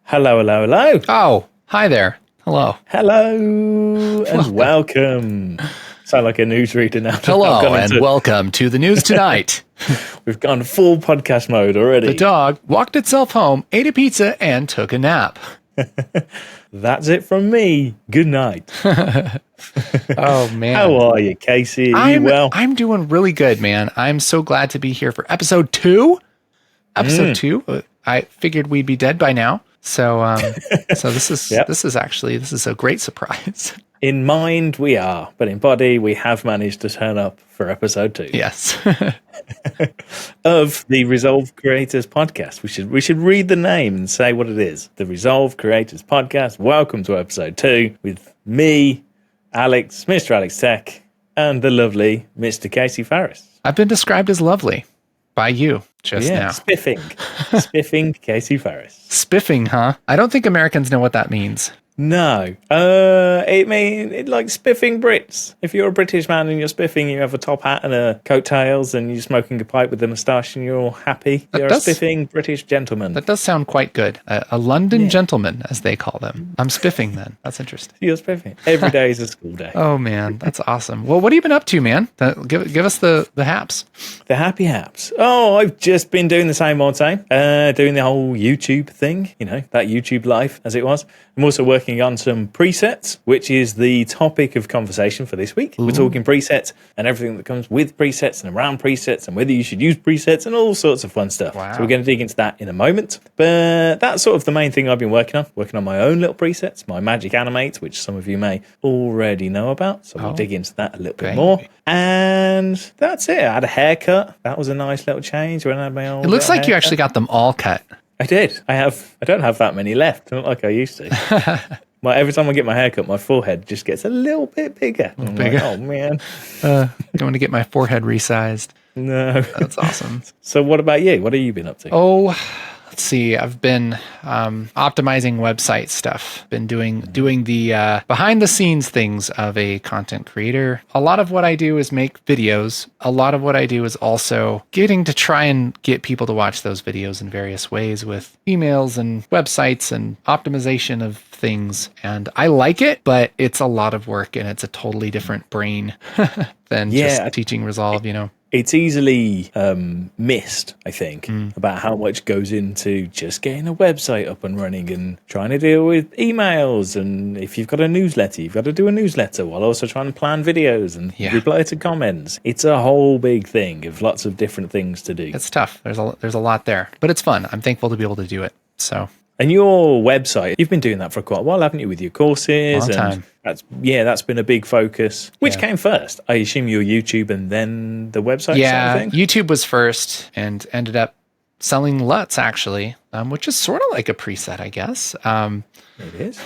Hello, hello, hello. Oh, hi there. Hello. Hello and welcome. Sound like a newsreader now. Hello and welcome to the news tonight. We've gone full podcast mode already. The dog walked itself home, ate a pizza, and took a nap. That's it from me. Good night. Oh, man. How are you, Casey? Are you well? I'm doing really good, man. I'm so glad to be here for episode 2. Episode 2. I figured we'd be dead by now. So this is this is a great surprise. In mind we are, but in body we have managed to turn up for episode 2. Yes. Of the Resolve Creators Podcast. We should read the name and say what it is. The Resolve Creators Podcast. Welcome to episode 2 with me, Alex, MrAlexTech, and the lovely Mr. Casey Faris. I've been described as lovely by you just now. Spiffing Casey Faris. Spiffing, huh? I don't think Americans know what that means. No. It means like spiffing Brits. If you're a British man and you're spiffing, you have a top hat and a coattails and you're smoking a pipe with a moustache and you're happy. You're a spiffing British gentleman. That does sound quite good. A London gentleman, as they call them. I'm spiffing then. That's interesting. You're spiffing. Every day is a school day. Oh, man. That's awesome. Well, what have you been up to, man? Give us the haps. The happy haps. Oh, I've just been doing the same old same. Doing the whole YouTube thing. You know, that YouTube life as it was. I'm also working on some presets, which is the topic of conversation for this week. Ooh. We're talking presets and everything that comes with presets and around presets and whether you should use presets and all sorts of fun stuff. Wow. So we're going to dig into that in a moment. But that's sort of the main thing I've been working on my own little presets, my Magic Animate, which some of you may already know about. So we'll dig into that a little bit more. And that's it. I had a haircut. That was a nice little change when I had my old It looks like you actually got them all cut. I did. I don't have that many left, not like I used to. Every time I get my haircut, my forehead just gets a little bit bigger. Like, oh, man. Going to get my forehead resized. No. That's awesome. So what about you? What have you been up to? Oh, let's see. I've been optimizing website stuff. Been doing the behind the scenes things of a content creator. A lot of what I do is make videos. A lot of what I do is also getting to try and get people to watch those videos in various ways with emails and websites and optimization of things. And I like it, but it's a lot of work and it's a totally different brain than just teaching Resolve, you know. It's easily missed, I think, about how much goes into just getting a website up and running and trying to deal with emails. And if you've got a newsletter, you've got to do a newsletter while also trying to plan videos and reply to comments. It's a whole big thing of lots of different things to do. It's tough. There's a lot there, but it's fun. I'm thankful to be able to do it. So. And your website, you've been doing that for quite a while, haven't you, with your courses? Long time. That's been a big focus. Which came first? I assume your YouTube and then the website side of things? YouTube was first and ended up selling LUTs, actually, which is sort of like a preset, I guess. It is.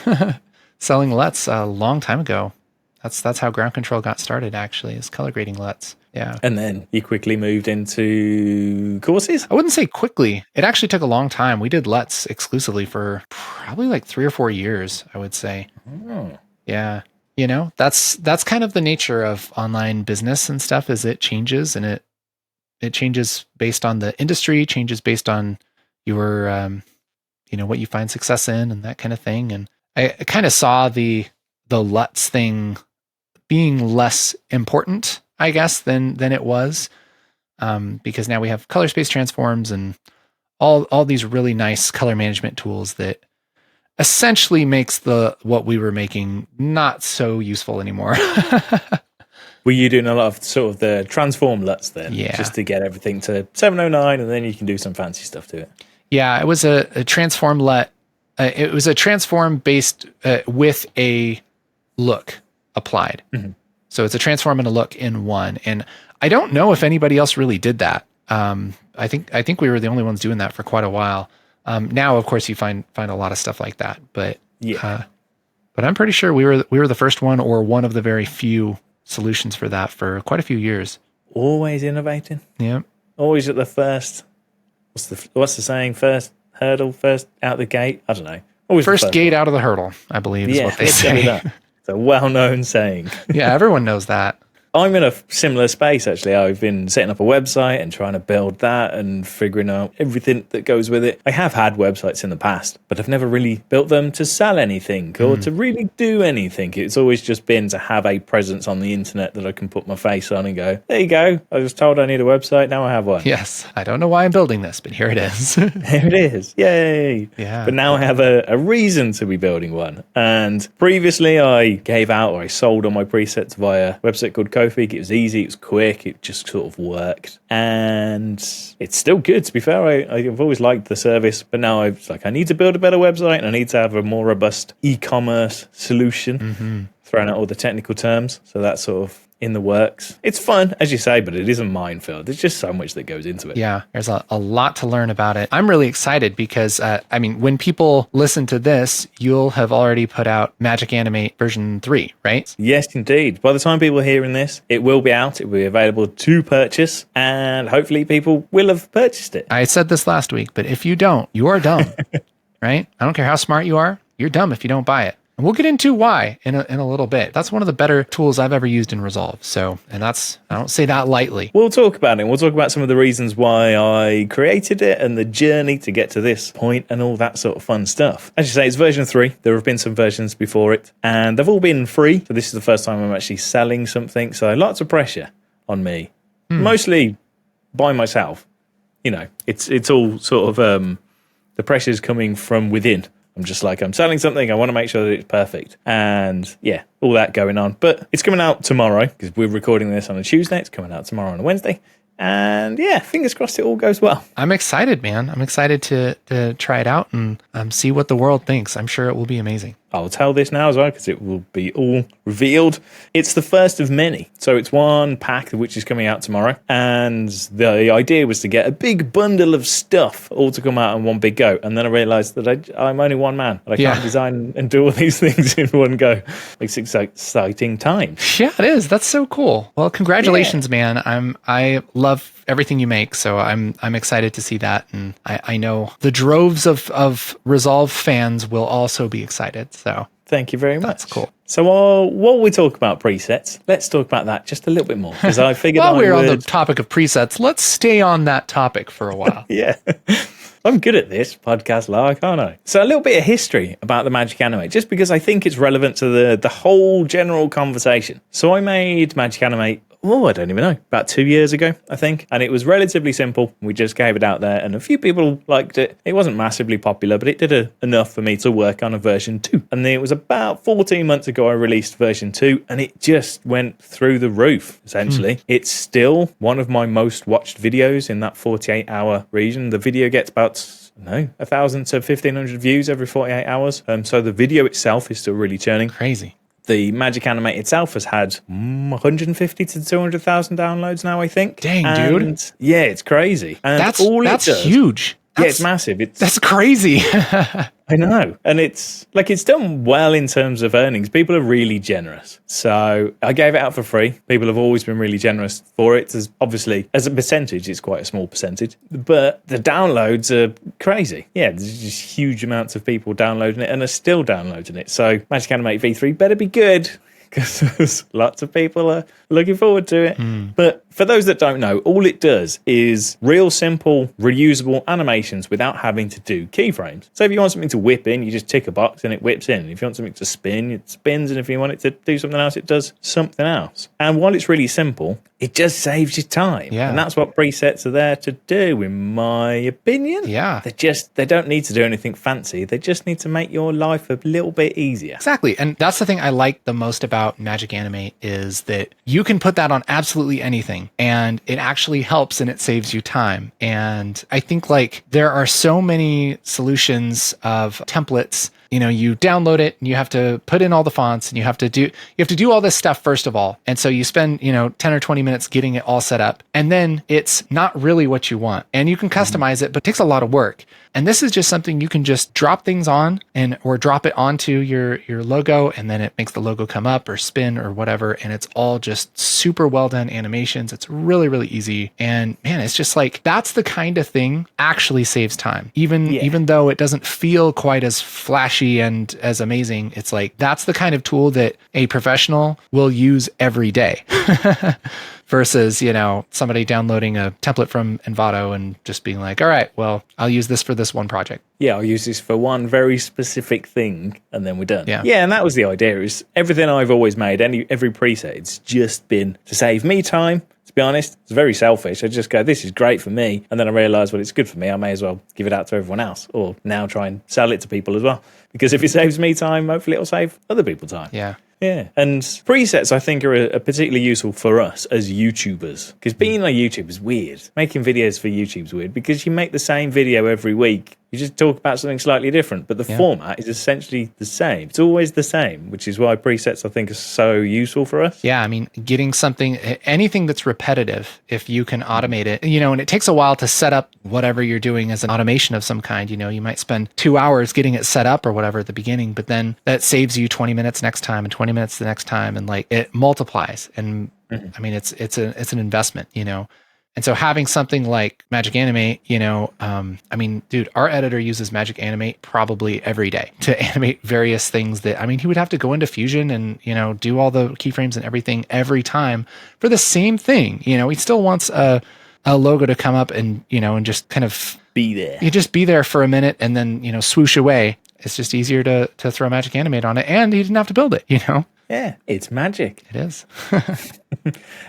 Selling LUTs a long time ago. That's how Ground Control got started, actually, is color grading LUTs. Yeah. And then you quickly moved into courses? I wouldn't say quickly. It actually took a long time. We did LUTs exclusively for probably like 3 or 4 years, I would say. Oh. Yeah. You know, that's kind of the nature of online business and stuff, is it changes, and it changes based on the industry, changes based on your, what you find success in and that kind of thing. And I kind of saw the LUTs thing being less important, I guess, than it was, because now we have color space transforms and all these really nice color management tools that essentially makes what we were making not so useful anymore. Were you doing a lot of sort of the transform LUTs then? Yeah. Just to get everything to 709 and then you can do some fancy stuff to it. Yeah, it was a transform LUT. It was a transform based with a look applied. Mm-hmm. So it's a transform and a look in one. And I don't know if anybody else really did that. I think we were the only ones doing that for quite a while. Now, of course, you find a lot of stuff like that. But but I'm pretty sure we were the first one, or one of the very few solutions for that for quite a few years. Always innovating. Yeah. Always at the first. What's the saying? First hurdle, first out the gate. I don't know. Always first gate out of the hurdle, I believe, is what they say. It's a well-known saying. Yeah, everyone knows that. I'm in a similar space, actually. I've been setting up a website and trying to build that and figuring out everything that goes with it. I have had websites in the past, but I've never really built them to sell anything or to really do anything. It's always just been to have a presence on the internet that I can put my face on and go, there you go. I was told I need a website. Now I have one. Yes. I don't know why I'm building this, but here it is. Here it is. Yay. Yeah. But now I have a reason to be building one. And previously I gave out or I sold all my presets via a website called Ko-fi. It was easy. It was quick. It just sort of worked. And it's still good, to be fair. I've always liked the service, but now I need to build a better website and I need to have a more robust e-commerce solution, throwing out all the technical terms. So that's sort of in the works. It's fun, as you say, but it is a minefield. There's just so much that goes into it. Yeah, there's a lot to learn about it. I'm really excited because, when people listen to this, you'll have already put out Magic Animate version 3, right? Yes, indeed. By the time people are hearing this, it will be out. It will be available to purchase, and hopefully people will have purchased it. I said this last week, but if you don't, you are dumb, right? I don't care how smart you are. You're dumb if you don't buy it. And we'll get into why in a little bit. That's one of the better tools I've ever used in Resolve. So, and I don't say that lightly. We'll talk about it. We'll talk about some of the reasons why I created it and the journey to get to this point and all that sort of fun stuff. As you say, it's version 3. There have been some versions before it and they've all been free. So this is the first time I'm actually selling something. So lots of pressure on me, mostly by myself. You know, it's all sort of, the pressure's coming from within. I'm just like, I'm selling something. I want to make sure that it's perfect. And yeah, all that going on. But it's coming out tomorrow because we're recording this on a Tuesday. It's coming out tomorrow on a Wednesday. And yeah, fingers crossed it all goes well. I'm excited, man. I'm excited to try it out and see what the world thinks. I'm sure it will be amazing. I'll tell this now as well because it will be all revealed. It's the first of many. So it's one pack which is coming out tomorrow. And the idea was to get a big bundle of stuff all to come out in one big go. And then I realized that I'm only one man. And I can't design and do all these things in one go. It's exciting times. Yeah, it is. That's so cool. Well, congratulations, man. I love everything you make. So I'm excited to see that. And I know the droves of Resolve fans will also be excited. So thank you very much. That's cool. So while we talk about presets, let's talk about that just a little bit more because I figured while we're on the topic of presets, let's stay on that topic for a while. Yeah. I'm good at this podcast lark, aren't I? So a little bit of history about the Magic Animate, just because I think it's relevant to the whole general conversation. So I made Magic Animate, I don't even know, about 2 years ago, I think. And it was relatively simple. We just gave it out there and a few people liked it. It wasn't massively popular, but it did enough for me to work on a version 2. And then it was about 14 months ago I released version 2 and it just went through the roof, essentially. It's still one of my most watched videos in that 48-hour region. The video gets about 1,000 to 1,500 views every 48 hours. So the video itself is still really churning. Crazy. The Magic Animate itself has had 150 to 200,000 downloads now, I think. Dang, dude. Yeah, it's crazy. And that's huge. It's massive. That's crazy. I know. And it's done well in terms of earnings. People are really generous. So I gave it out for free. People have always been really generous for it. Obviously, as a percentage, it's quite a small percentage. But the downloads are crazy. Yeah, there's just huge amounts of people downloading it and are still downloading it. So Magic Animate V3 better be good because lots of people are looking forward to it. But for those that don't know, all it does is real simple, reusable animations without having to do keyframes. So if you want something to whip in, you just tick a box and it whips in. If you want something to spin, it spins. And if you want it to do something else, it does something else. And while it's really simple, it just saves you time. Yeah. And that's what presets are there to do, in my opinion. Yeah. They don't need to do anything fancy. They just need to make your life a little bit easier. Exactly. And that's the thing I like the most about Magic Animate is that you can put that on absolutely anything and it actually helps and it saves you time. And I think there are so many solutions of templates. You download it and you have to put in all the fonts and you have to do all this stuff first of all. And so you spend, 10 or 20 minutes getting it all set up. And then it's not really what you want. And you can customize it, but it takes a lot of work. And this is just something you can just drop things on or drop it onto your logo. And then it makes the logo come up or spin or whatever. And it's all just super well done animations. It's really, really easy. And man, it's just that's the kind of thing actually saves time. Even though it doesn't feel quite as flashy flashy and as amazing. It's like, that's the kind of tool that a professional will use every day versus, somebody downloading a template from Envato and just being like, all right, well, I'll use this for this one project. Yeah, I'll use this for one very specific thing, and then we're done. Yeah, and that was the idea. Is everything I've always made, every preset, it's just been to save me time. To be honest, it's very selfish. I just go, this is great for me, and then I realise, well, it's good for me. I may as well give it out to everyone else, or now try and sell it to people as well. Because if it saves me time, hopefully it'll save other people time. Yeah. Yeah, and presets I think are particularly useful for us as YouTubers, because being a YouTuber is weird. Making videos for YouTube is weird because you make the same video every week. You just talk about something slightly different, but the format is essentially the same. It's always the same, which is why presets I think are so useful for us. Yeah, I mean, getting anything that's repetitive, if you can automate it, and it takes a while to set up whatever you're doing as an automation of some kind. You might spend 2 hours getting it set up or whatever at the beginning, but then that saves you 20 minutes next time and 20 minutes the next time, and like it multiplies. And I mean, it's an investment, And so having something like Magic Animate, I mean, dude, our editor uses Magic Animate probably every day to animate various things that, I mean, he would have to go into Fusion and, do all the keyframes and everything every time for the same thing. He still wants a logo to come up and, and just kind of be there. You just be there for a minute and then, swoosh away. It's just easier to throw Magic Animate on it, and he didn't have to build it, Yeah, it's magic. It is.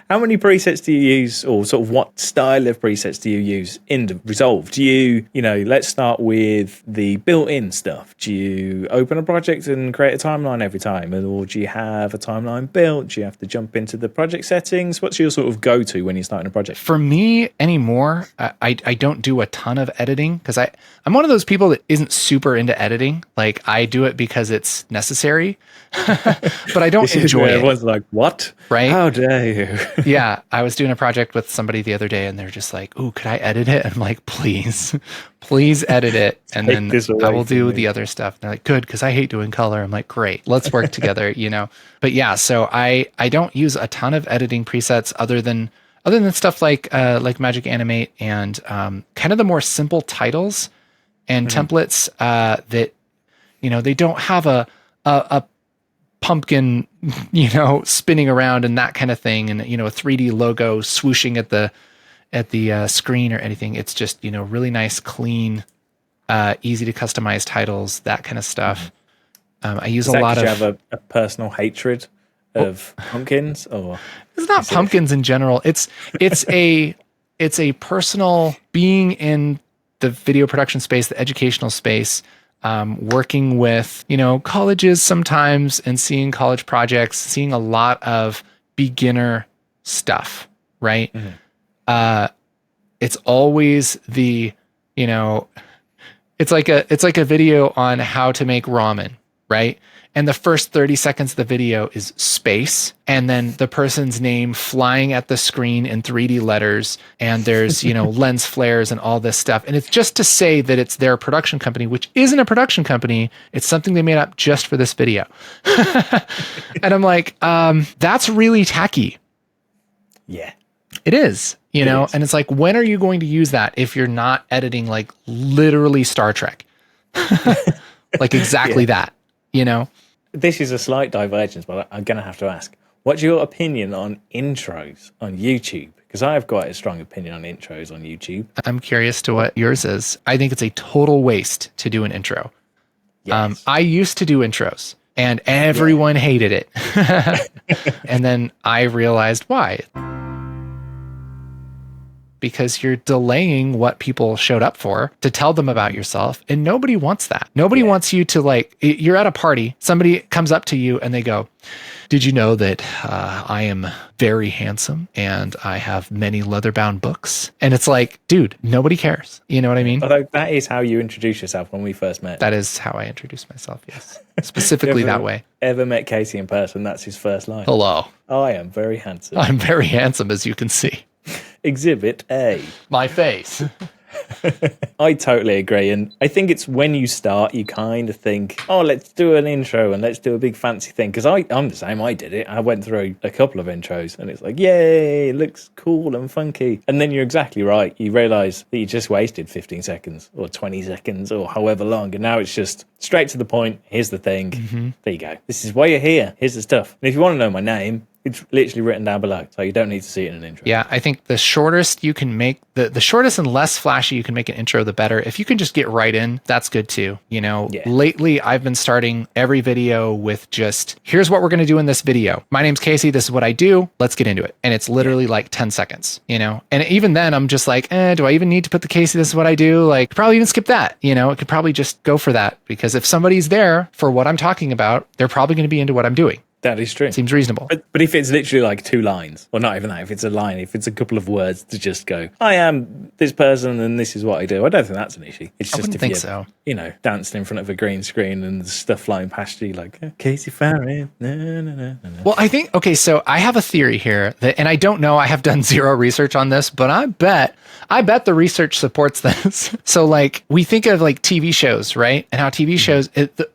How many presets do you use, or sort of what style of presets do you use in Resolve? Do you, let's start with the built-in stuff. Do you open a project and create a timeline every time? Or do you have a timeline built? Do you have to jump into the project settings? What's your sort of go-to when you're starting a project? For me anymore, I don't do a ton of editing because I'm one of those people that isn't super into editing. Like, I do it because it's necessary, but I don't enjoy it. Everyone's like, what? Right? How dare you? Yeah. I was doing a project with somebody the other day and they're just like, "Ooh, could I edit it?" I'm like, please edit it. And then I will do the other stuff. And they're like, good, because I hate doing color. I'm like, great, let's work together, But yeah, so I don't use a ton of editing presets other than stuff like Magic Animate and kind of the more simple titles and templates that, they don't have a pumpkin, spinning around and that kind of thing, and a 3D logo swooshing at the screen or anything. It's just really nice, clean, easy to customize titles, that kind of stuff. I use a lot of. You have a personal hatred of pumpkins, or it's not pumpkins in general. It's a personal being in the video production space, the educational space. Working with, colleges sometimes and seeing college projects, seeing a lot of beginner stuff, right? Mm-hmm. It's always the, it's like a video on how to make ramen, right? And the first 30 seconds of the video is space, and then the person's name flying at the screen in 3D letters, and there's, lens flares and all this stuff. And it's just to say that it's their production company, which isn't a production company. It's something they made up just for this video. And I'm like, that's really tacky. Yeah. It is, and it's like, when are you going to use that if you're not editing like literally Star Trek? Like exactly that, This is a slight divergence, but I'm going to have to ask, what's your opinion on intros on YouTube? Because I have quite a strong opinion on intros on YouTube. I'm curious to what yours is. I think it's a total waste to do an intro. Yes. I used to do intros and everyone hated it. And then I realized why. Because you're delaying what people showed up for to tell them about yourself. And nobody wants that. Nobody wants you to you're at a party, somebody comes up to you and they go, "Did you know that I am very handsome and I have many leather-bound books?" And it's like, dude, nobody cares. You know what I mean? Although that is how you introduce yourself when we first met. That is how I introduce myself, yes. Specifically that way. Ever met Casey in person, that's his first line. Hello. I am very handsome. I'm very handsome, as you can see. Exhibit A. My face. I totally agree. And I think it's when you start, you kind of think, oh, let's do an intro and let's do a big fancy thing. Because I'm the same. I did it. I went through a couple of intros and it's like, yay, it looks cool and funky. And then you're exactly right. You realize that you just wasted 15 seconds or 20 seconds or however long. And now it's just straight to the point. Here's the thing. There you go. This is why you're here. Here's the stuff. And if you want to know my name, it's literally written down below, so you don't need to see it in an intro. Yeah, I think the shortest you can make, the shortest and less flashy you can make an intro, the better. If you can just get right in, that's good too. You know, lately I've been starting every video with just, here's what we're going to do in this video. My name's Casey. This is what I do. Let's get into it. And it's literally like 10 seconds, you know? And even then I'm just like, do I even need to put the Casey, this is what I do? Like, probably even skip that, you know? It could probably just go for that, because if somebody's there for what I'm talking about, they're probably going to be into what I'm doing. That is true. Seems reasonable. But if it's literally like 2 lines, or not even that, if it's a line, if it's a couple of words to just go, I am this person and this is what I do, I don't think that's an issue. It's just if you're, you know, dancing in front of a green screen and there's stuff flying past you like, Casey Faris. No. Well, I think, okay, so I have a theory here that, and I don't know, I have done zero research on this, but I bet the research supports this. So like, we think of like TV shows, right? And how TV shows,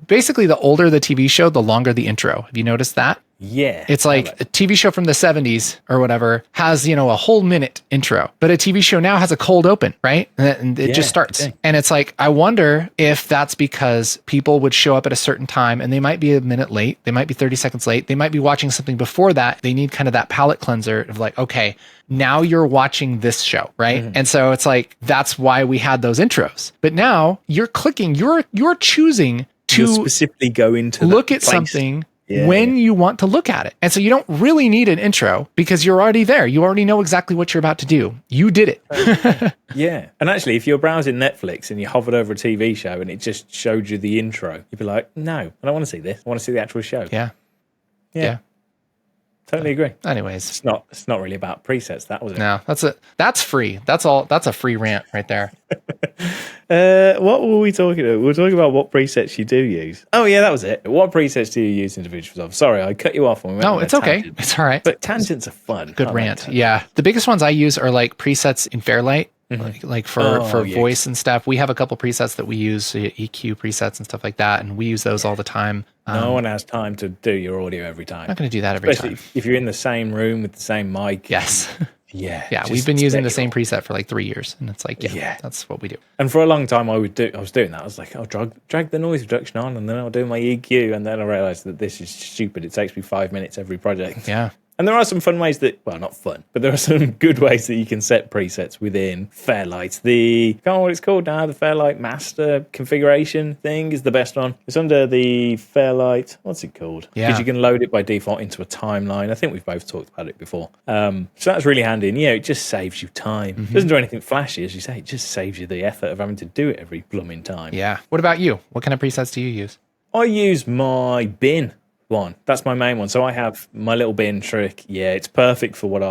basically the older the TV show, the longer the intro. Have you noticed that? Yeah. It's like a TV show from the 70s or whatever has, you know, a whole minute intro, but a TV show now has a cold open, right? And it just starts. Okay. And it's like, I wonder if that's because people would show up at a certain time and they might be a minute late. They might be 30 seconds late. They might be watching something before that. They need kind of that palate cleanser of like, okay, now you're watching this show, right? And so it's like, that's why we had those intros. But now you're clicking, you're choosing to specifically go into look at something when you want to look at it. And so you don't really need an intro because you're already there. You already know exactly what you're about to do. You did it. Yeah. And actually, if you're browsing Netflix and you hovered over a TV show and it just showed you the intro, you'd be like, no, I don't want to see this. I want to see the actual show. Yeah. Totally agree. Anyways, it's not really about presets. That was it. No, that's free. That's all. That's a free rant right there. What were we talking about? We were talking about what presets you do use. Oh yeah, that was it. What presets do you use in DaVinci Resolve? Sorry, I cut you off when we went No, it's okay. Tangent. It's all right. But tangents are fun. Good rant. Yeah. The biggest ones I use are like presets in Fairlight. Like for voice and stuff. We have a couple presets that we use, EQ presets and stuff like that, and we use those all the time. No one has time to do your audio every time. I'm not going to do that every time. If you're in the same room with the same mic. Yes. Yeah. We've been using the same preset for like 3 years, and it's like, that's what we do. And for a long time, I was doing that. I was like, I'll drag the noise reduction on, and then I'll do my EQ, and then I realized that this is stupid. It takes me 5 minutes every project. Yeah. And there are some fun ways well, not fun, but there are some good ways that you can set presets within Fairlight. I can't remember what it's called now. The Fairlight master configuration thing is the best one. It's under the Fairlight, what's it called? Yeah. Because you can load it by default into a timeline. I think we've both talked about it before. So that's really handy. And yeah, it just saves you time. It doesn't do anything flashy, as you say. It just saves you the effort of having to do it every blooming time. Yeah. What about you? What kind of presets do you use? I use my bin one. That's my main one. So I have my little bin trick. Yeah, it's perfect for what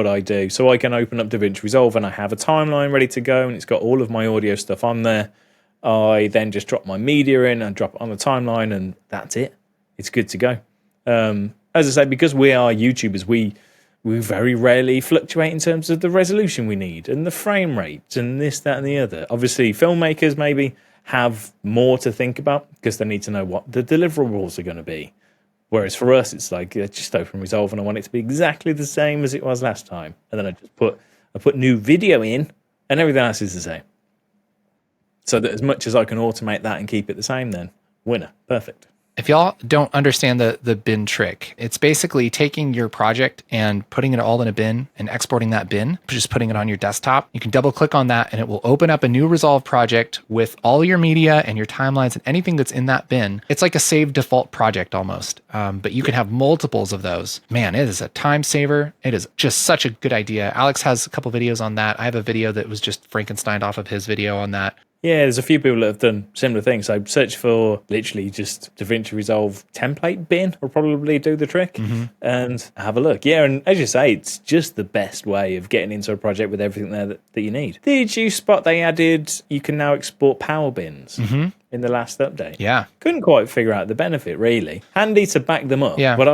I do. So I can open up DaVinci Resolve and I have a timeline ready to go, and it's got all of my audio stuff on there. I then just drop my media in and drop it on the timeline, and that's it. It's good to go. As I say, because we are YouTubers, we very rarely fluctuate in terms of the resolution we need and the frame rates and this, that, and the other. Obviously, filmmakers maybe have more to think about because they need to know what the deliverables are going to be. Whereas for us, it's like, just open Resolve and I want it to be exactly the same as it was last time. And then I put new video in and everything else is the same. So that as much as I can automate that and keep it the same, then winner, perfect. If y'all don't understand the bin trick, it's basically taking your project and putting it all in a bin and exporting that bin, just putting it on your desktop. You can double click on that and it will open up a new Resolve project with all your media and your timelines and anything that's in that bin. It's like a saved default project almost, but you can have multiples of those. Man, it is a time saver. It is just such a good idea. Alex has a couple videos on that. I have a video that was just Frankenstein off of his video on that. Yeah, there's a few people that have done similar things. So search for literally just DaVinci Resolve template bin will probably do the trick and have a look. Yeah, and as you say, it's just the best way of getting into a project with everything there that you need. Did you spot they added, you can now export power bins in the last update. Yeah. Couldn't quite figure out the benefit, really. Handy to back them up. Yeah. But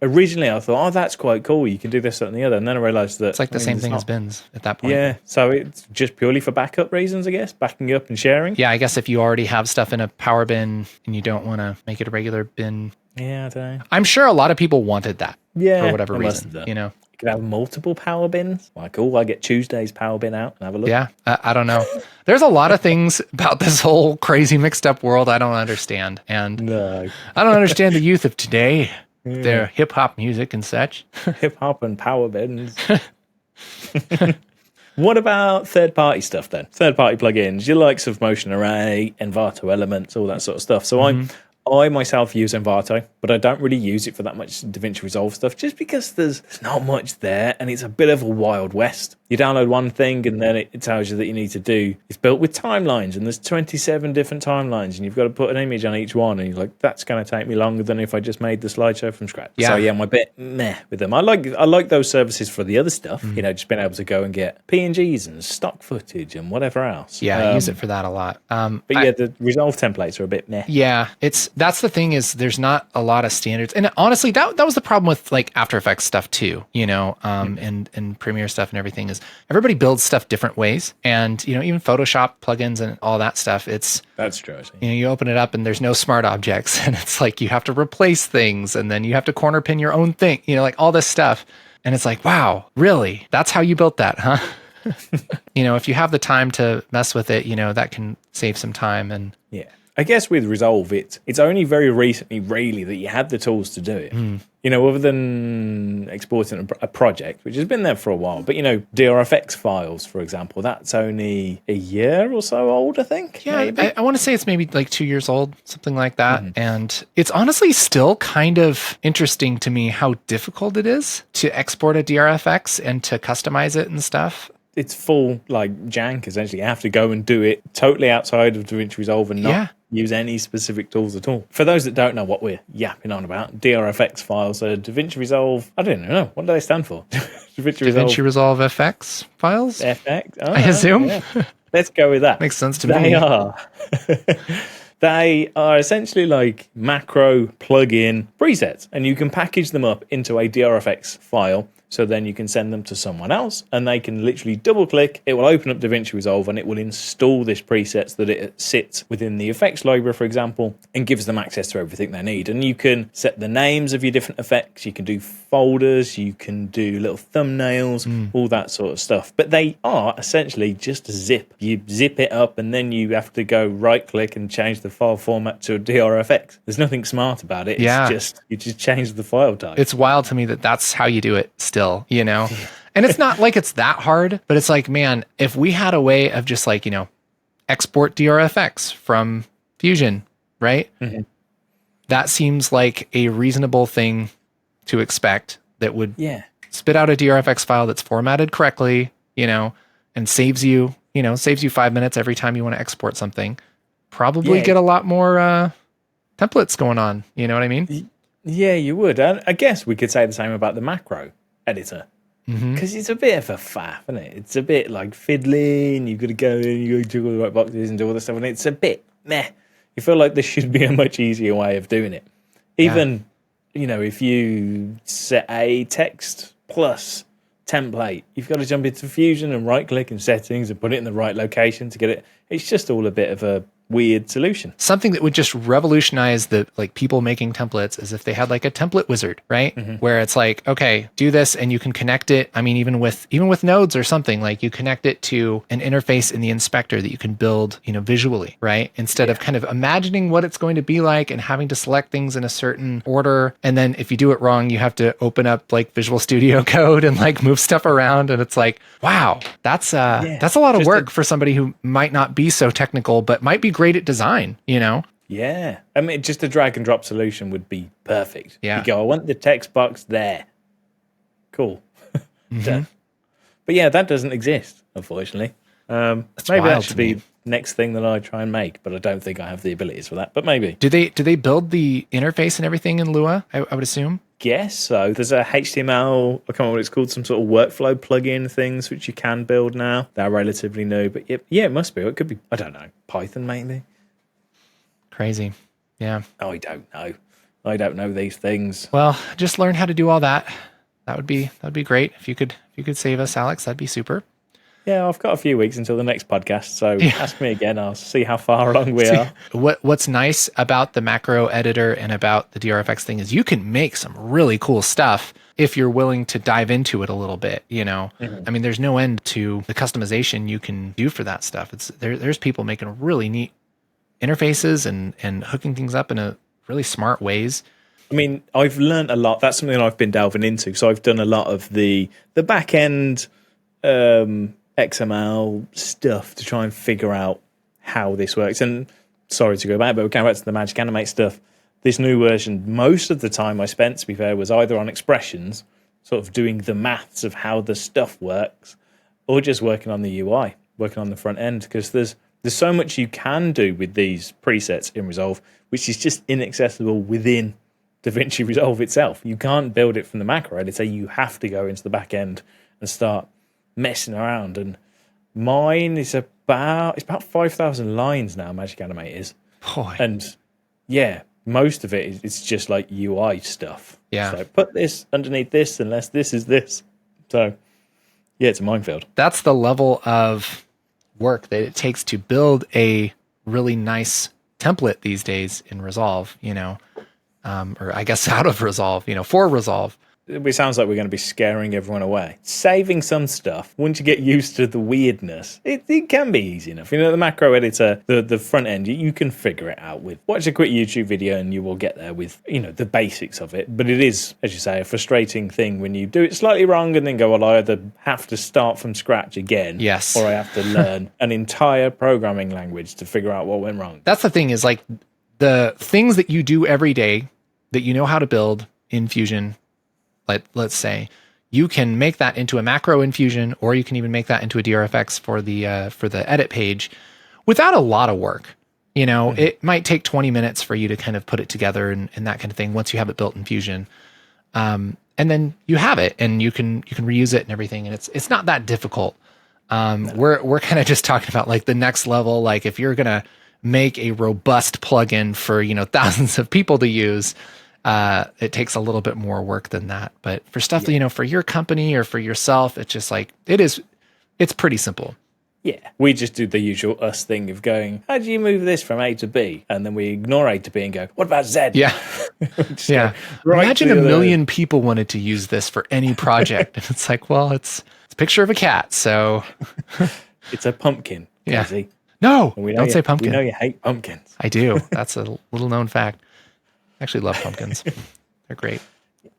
originally I thought, oh, that's quite cool. You can do this, that, and the other. And then I realized that It's like the same thing as bins at that point. Yeah. So it's just purely for backup reasons, I guess, backing up and sharing. Yeah, I guess if you already have stuff in a power bin and you don't want to make it a regular bin. Yeah, I don't know. I'm sure a lot of people wanted that. Yeah. For whatever reason, you know. You could have multiple power bins. Like, oh, I get Tuesday's power bin out and have a look. Yeah, I don't know. There's a lot of things about this whole crazy mixed up world I don't understand. And I don't understand the youth of today, their hip hop music and such. Hip hop and power bins. What about third-party stuff then? Third-party plugins, your likes of Motion Array, Envato Elements, all that sort of stuff. So I myself use Envato, but I don't really use it for that much DaVinci Resolve stuff, just because there's not much there, and it's a bit of a wild west. You download one thing, and then it tells you that you need to do. It's built with timelines, and there's 27 different timelines, and you've got to put an image on each one, and you're like, that's going to take me longer than if I just made the slideshow from scratch. Yeah. So yeah, I'm a bit meh with them. I like those services for the other stuff, you know, just being able to go and get PNGs and stock footage and whatever else. Yeah, I use it for that a lot. But yeah, the Resolve templates are a bit meh. Yeah, that's the thing is there's not a lot of standards. And honestly, that was the problem with like After Effects stuff too, you know, and Premiere stuff and everything is everybody builds stuff different ways. And, you know, even Photoshop plugins and all that stuff, That's true. You know, you open it up and there's no smart objects and it's like you have to replace things and then you have to corner pin your own thing, you know, like all this stuff. And it's like, wow, really? That's how you built that, huh? You know, if you have the time to mess with it, you know, that can save some time. And yeah, I guess with Resolve, it's only very recently, really, that you had the tools to do it. You know, other than exporting a project, which has been there for a while. But, you know, DRFX files, for example, that's only a year or so old, I think. Yeah, I want to say it's maybe like 2 years old, something like that. And it's honestly still kind of interesting to me how difficult it is to export a DRFX and to customize it and stuff. It's full, like, jank, essentially. You have to go and do it totally outside of DaVinci Resolve and not use any specific tools at all. For those that don't know what we're yapping on about, DRFX files are DaVinci Resolve. I don't know. What do they stand for? DaVinci Resolve FX files? FX? Oh, I assume. Yeah. Let's go with that. Makes sense to me. They are essentially like macro plugin presets, and you can package them up into a DRFX file. So then you can send them to someone else and they can literally double click. It will open up DaVinci Resolve and it will install this preset so that it sits within the effects library, for example, and gives them access to everything they need. And you can set the names of your different effects. You can do folders. You can do little thumbnails, all that sort of stuff. But they are essentially just a zip. You zip it up and then you have to go right click and change the file format to a DRFX. There's nothing smart about it. It's just, you just change the file type. It's wild to me that that's how you do it still. You know, and it's not like it's that hard, but it's like, man, if we had a way of just like, you know, export DRFX from Fusion, right? That seems like a reasonable thing to expect that would spit out a DRFX file that's formatted correctly, you know, and saves you 5 minutes every time you want to export something. Probably get a lot more templates going on. You know what I mean? Yeah, you would. I guess we could say the same about the macro editor, because it's a bit of a faff, isn't it? It's a bit like fiddly, and you've got to go in, you got to juggle the right boxes and do all this stuff, and it's a bit meh. You feel like there should be a much easier way of doing it. Even, you know, if you set a text plus template, you've got to jump into Fusion and right click in settings and put it in the right location to get it. It's just all a bit of a weird solution. Something that would just revolutionize the like people making templates is if they had like a template wizard, right? Where it's like, okay, do this and you can connect it. I mean, even with nodes or something, like you connect it to an interface in the inspector that you can build, you know, visually, right? Instead of kind of imagining what it's going to be like and having to select things in a certain order. And then if you do it wrong, you have to open up like Visual Studio Code and like move stuff around. And it's like, wow, that's a lot of work for somebody who might not be so technical, but might be great at design, you know? Yeah. I mean, just a drag and drop solution would be perfect. Yeah. You go, I want the text box there. Cool. Done. But yeah, that doesn't exist, unfortunately. Maybe that should be next thing that I try and make, but I don't think I have the abilities for that, but maybe. Do they build the interface and everything in Lua, I would assume? Guess so. There's a HTML, I can't remember what it's called, some sort of workflow plugin things which you can build now. They're relatively new, but yeah, it must be. It could be, I don't know, Python maybe. Crazy. Yeah. I don't know. I don't know these things. Well, just learn how to do all that. That'd be great. If you could save us, Alex, that'd be super. Yeah, I've got a few weeks until the next podcast, so ask me again. I'll see how far along we are. What's nice about the macro editor and about the DRFX thing is you can make some really cool stuff if you're willing to dive into it a little bit, you know. I mean, there's no end to the customization you can do for that stuff. There's people making really neat interfaces and hooking things up in a really smart ways. I mean, I've learned a lot. That's something I've been delving into. So I've done a lot of the back end XML stuff to try and figure out how this works. And sorry to go back, but we're going back to the Magic Animate stuff. This new version, most of the time I spent, to be fair, was either on expressions, sort of doing the maths of how the stuff works, or just working on the UI, working on the front end, because there's so much you can do with these presets in Resolve, which is just inaccessible within DaVinci Resolve itself. You can't build it from the macro editor. You have to go into the back end and start messing around. And mine is about 5,000 lines now. Magic Animate is, and yeah, most of it is just like UI stuff. Yeah, so put this underneath this unless this is this. So yeah, it's a minefield. That's the level of work that it takes to build a really nice template these days in Resolve. You know, or I guess out of Resolve. You know, for Resolve. It sounds like we're going to be scaring everyone away. Saving some stuff, once you get used to the weirdness, it can be easy enough. You know, the macro editor, the front end, you can figure it out with. Watch a quick YouTube video and you will get there with, you know, the basics of it. But it is, as you say, a frustrating thing when you do it slightly wrong and then go, well, I either have to start from scratch again, yes, or I have to learn an entire programming language to figure out what went wrong. That's the thing, is like the things that you do every day that you know how to build in Fusion. Let's say you can make that into a macro in Fusion, or you can even make that into a DRFX for the edit page without a lot of work. You know, it might take 20 minutes for you to kind of put it together and that kind of thing once you have it built in Fusion. And then you have it and you can reuse it and everything. And it's not that difficult. We're kind of just talking about like the next level. Like if you're going to make a robust plugin for, you know, thousands of people to use, it takes a little bit more work than that. But for stuff that, you know, for your company or for yourself, it's just like, it's pretty simple. Yeah. We just do the usual us thing of going, how do you move this from A to B? And then we ignore A to B and go, what about Z? Yeah. Yeah. Imagine a million people wanted to use this for any project. And it's like, well, it's a picture of a cat. So it's a pumpkin. Yeah. Casey. No, don't say pumpkin. We know you hate pumpkins. I do. That's a little known fact. I actually love pumpkins. They're great.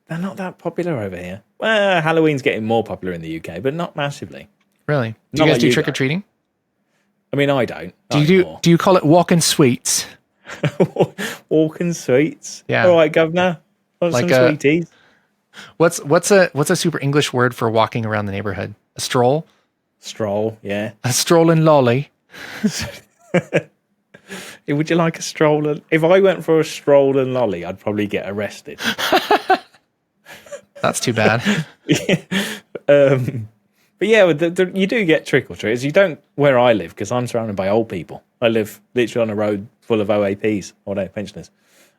They're not that popular over here. Well, Halloween's getting more popular in the UK, but not massively. Really? Do you guys do trick-or-treating? I mean, I don't. Do you call it walking sweets? Walking sweets? Yeah. All right, governor. Want like some sweeties? What's a super English word for walking around the neighborhood? A stroll? Stroll, yeah. A strolling lolly. Would you like a stroll? If I went for a stroll and lolly, I'd probably get arrested. That's too bad. But yeah, you do get trick-or-treaters. You don't where I live, because I'm surrounded by old people. I live literally on a road full of OAPs, old age pensioners.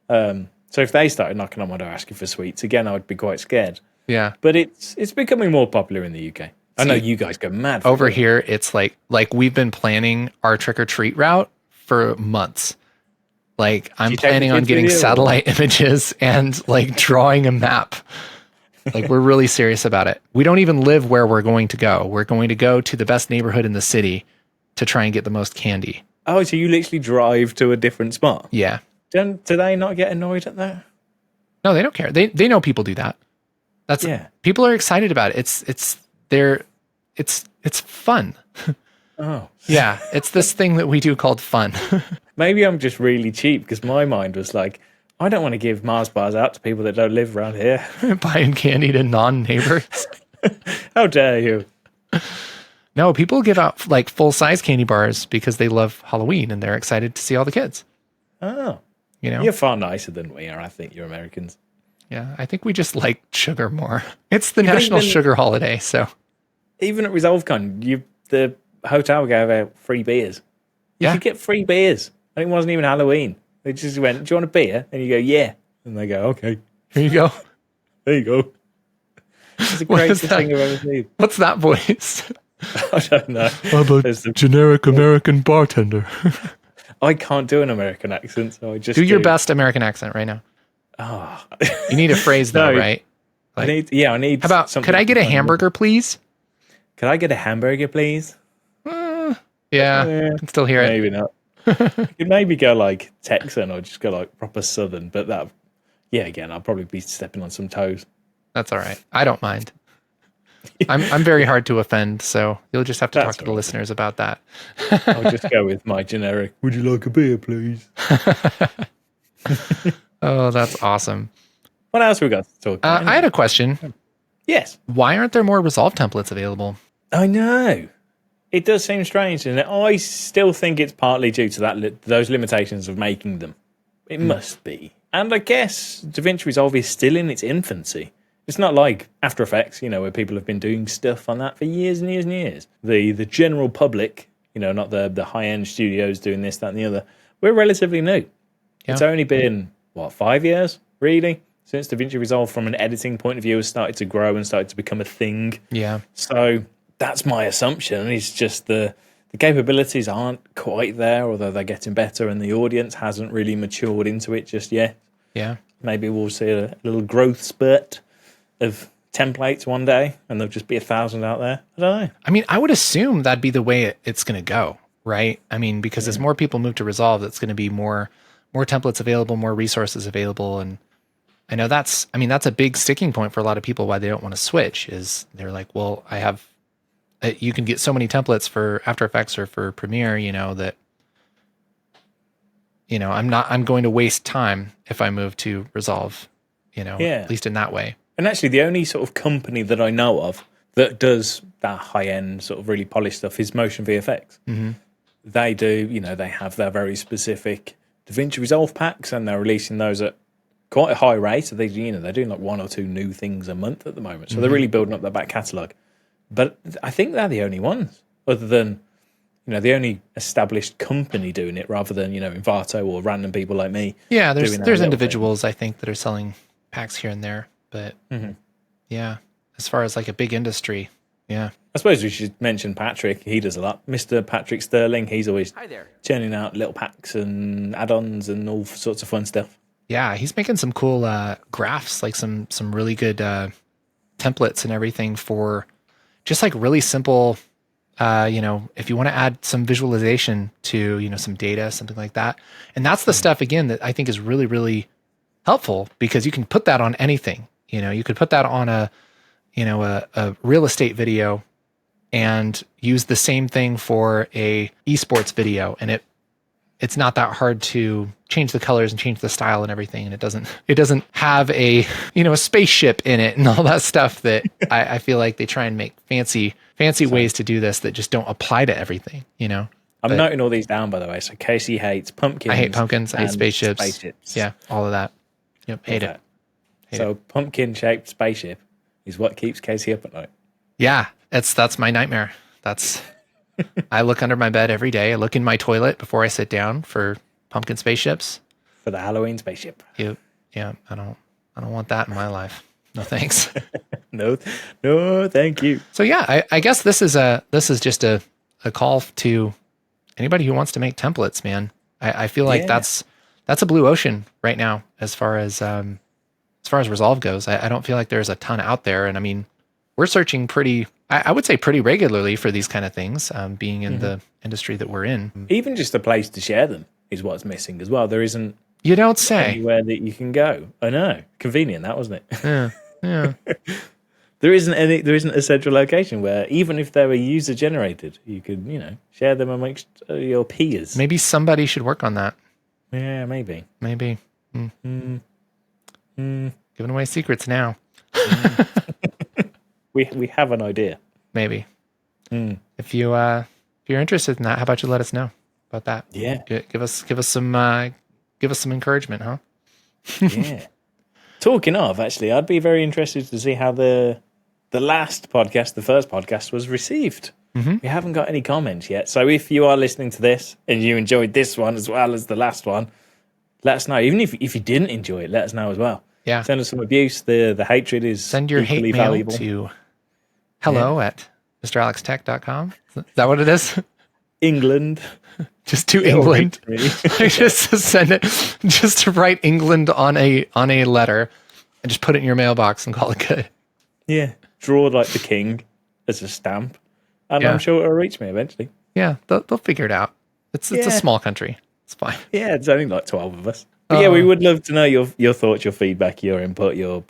So if they started knocking on my door asking for sweets, again, I would be quite scared. Yeah. But it's becoming more popular in the UK. I know you guys go mad for over it. Here, it's like we've been planning our trick-or-treat route for months. Like I'm planning on getting satellite images and like drawing a map. Like we're really serious about it. We don't even live where we're going to go. We're going to go to the best neighborhood in the city to try and get the most candy. Oh, so you literally drive to a different spot? Yeah. Do they not get annoyed at that? No, they don't care. They know people do that. People are excited about it. It's fun. Oh. Yeah, it's this thing that we do called fun. Maybe I'm just really cheap, because my mind was like, I don't want to give Mars bars out to people that don't live around here. Buying candy to non-neighbors. How dare you? No, people give out like full-size candy bars because they love Halloween and they're excited to see all the kids. Oh. You know? You're far nicer than we are, I think, you're Americans. Yeah, I think we just like sugar more. It's the national sugar holiday, so. Even at Resolvecon, the hotel gave out free beers. You could get free beers. And it wasn't even Halloween. They just went, "Do you want a beer?" And you go, "Yeah." And they go, "Okay, Here you go. there you go." It's the What is greatest that? thing I've ever seen. What's that voice? I don't know. I'm a There's the- generic American bartender. I can't do an American accent, so I just Do your best American accent right now. Oh. You need a phrase though, No, right? I need. How about, something could I get a fun. hamburger, please? Could I get a hamburger, please? Yeah, I can still hear it. Maybe not. You could maybe go like Texan or just go like proper Southern, but that, again, I'll probably be stepping on some toes. That's all right. I don't mind. I'm very hard to offend, so you'll just have to talk to the listeners about that. I'll just go with my generic. Would you like a beer, please? Oh, that's awesome. What else we got to talk about? I had a question. Yes. Why aren't there more Resolve templates available? I know. It does seem strange, and I still think it's partly due to those limitations of making them. It must be. And I guess DaVinci Resolve is still in its infancy. It's not like After Effects, where people have been doing stuff on that for years and years and years. The general public, not the high-end studios doing this, that, and the other, we're relatively new. Yeah. It's only been, 5 years, really, since DaVinci Resolve from an editing point of view has started to grow and started to become a thing. Yeah. So that's my assumption. It's just the capabilities aren't quite there, although they're getting better, and the audience hasn't really matured into it just yet. Yeah. Maybe we'll see a little growth spurt of templates one day, and there'll just be 1,000 out there. I don't know. I mean, I would assume that'd be the way it's going to go, right? I mean, because as more people move to Resolve, it's going to be more templates available, more resources available. And I know that's a big sticking point for a lot of people why they don't want to switch is they're like, well, you can get so many templates for After Effects or for Premiere, that, I'm going to waste time if I move to Resolve, at least in that way. And actually, the only sort of company that I know of that does that high-end sort of really polished stuff is Motion VFX. Mm-hmm. They do, they have their very specific DaVinci Resolve packs, and they're releasing those at quite a high rate. So they're doing like 1 or 2 new things a month at the moment. So they're really building up their back catalogue. But I think they're the only ones, other than, the only established company doing it, rather than, Envato or random people like me. Yeah, there's individuals, I think, that are selling packs here and there. But yeah, as far as like a big industry, yeah. I suppose we should mention Patrick. He does a lot. Mr. Patrick Sterling, he's always churning out little packs and add-ons and all sorts of fun stuff. Yeah, he's making some cool graphs, like some really good templates and everything for just like really simple, if you want to add some visualization to, some data, something like that. And that's the stuff, again, that I think is really, really helpful because you can put that on anything. You could put that on a real estate video and use the same thing for a esports video. And it's not that hard to change the colors and change the style and everything. And it doesn't have a spaceship in it and all that stuff that I feel like they try and make fancy ways to do this that just don't apply to everything, I'm noting all these down, by the way. So Casey hates pumpkins. I hate pumpkins. I hate spaceships. Yeah, all of that. Yep, hate it. So pumpkin-shaped spaceship is what keeps Casey up at night. Yeah, that's my nightmare. I look under my bed every day. I look in my toilet before I sit down for pumpkin spaceships. For the Halloween spaceship. Yeah, I don't want that in my life. No thanks. No, thank you. So yeah, I guess this is just a call to anybody who wants to make templates, man. I feel like that's a blue ocean right now as far as Resolve goes. I don't feel like there's a ton out there. And I mean, we're searching I would say pretty regularly for these kind of things, being in the industry that we're in. Even just a place to share them is what's missing as well. There isn't. You don't say. Anywhere that you can go. I know. Convenient, that wasn't it? Yeah. There isn't a central location where even if they were user generated, you could, share them amongst your peers. Maybe somebody should work on that. Yeah, maybe. Giving away secrets now. We have an idea. Maybe. If you're interested in that, how about you let us know about that? Yeah. Give us some encouragement, huh? Yeah. Talking of, actually, I'd be very interested to see how the last podcast, the first podcast, was received. Mm-hmm. We haven't got any comments yet. So if you are listening to this and you enjoyed this one as well as the last one, let us know. Even if you didn't enjoy it, let us know as well. Yeah. Send us some abuse. The hatred is send your hate mail valuable. to hello@MrAlexTech.com. Is that what it is? England. Just to England. Just to send it, just to write England on a letter and just put it in your mailbox and call it good. Yeah. Draw like the king as a stamp. And I'm sure it'll reach me eventually. Yeah, they'll figure it out. It's a small country. It's fine. Yeah, it's only like 12 of us. But yeah, we would love to know your thoughts, your feedback, your input, your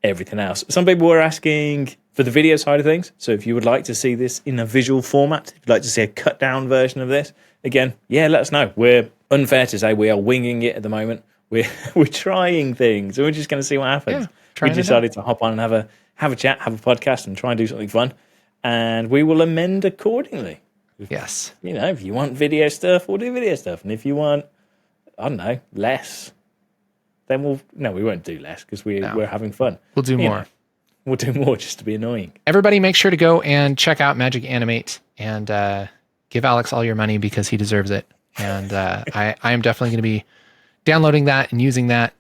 everything else. Some people were asking for the video side of things. So if you would like to see this in a visual format, if you'd like to see a cut down version of this, again, let us know. We're unfair to say we are winging it at the moment. We're trying things, and we're just going to see what happens. We decided to hop on and have a chat, have a podcast, and try and do something fun. And we will amend accordingly. Yes. If you want video stuff, we'll do video stuff. And if you want, I don't know, less, then we won't do less because we're having fun. We'll do more. We'll do more just to be annoying. Everybody make sure to go and check out Magic Animate and give Alex all your money because he deserves it. And I am definitely going to be downloading that and using that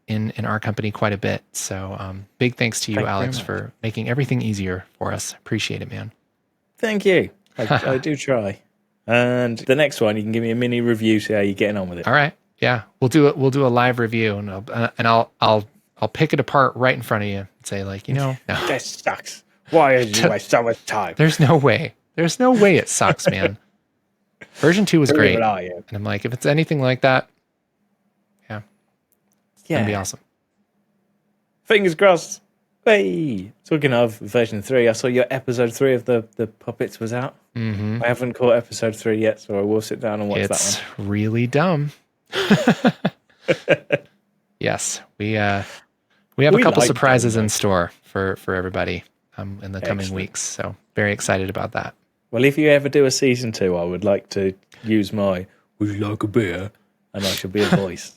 in our company quite a bit. So big thanks to you, Alex, for making everything easier for us. Appreciate it, man. Thank you. I do try. And the next one, you can give me a mini review, see how you're getting on with it. All right. Yeah, we'll do it. We'll do a live review, and I'll pick it apart right in front of you and say no. This sucks. Why did you waste so much time? There's no way. There's no way it sucks, man. Version 2 was great, are you? and I'm like, if it's anything like that, it's gonna be awesome. Fingers crossed. Hey, talking of version 3, I saw your episode 3 of the puppets was out. Mm-hmm. I haven't caught episode 3 yet, so I will sit down and watch that one. It's really dumb. Yes, we have a couple surprises in store for everybody in the coming weeks. So very excited about that. Well, if you ever do a season 2, I would like to use my "Would you like a beer?" and I should be a voice.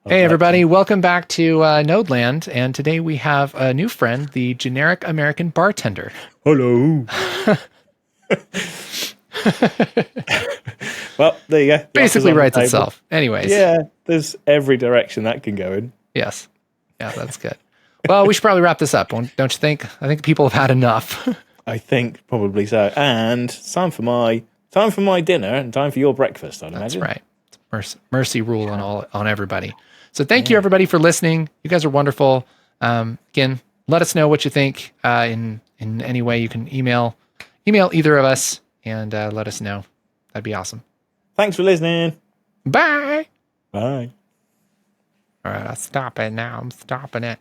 Hey everybody, welcome back to Nodeland, and today we have a new friend, the generic American bartender. Hello. Well, there you go. Basically writes itself. Anyways. Yeah, there's every direction that can go in. Yes. Yeah, that's good. Well, we should probably wrap this up, don't you think? I think people have had enough. I think probably so. And it's time for my dinner and time for your breakfast, I'd imagine. That's right. Mercy rule on everybody. So thank you everybody for listening. You guys are wonderful. Again, let us know what you think in any way. You can email either of us and let us know. That'd be awesome. Thanks for listening. Bye. Bye. All right, I'll stop it now. I'm stopping it.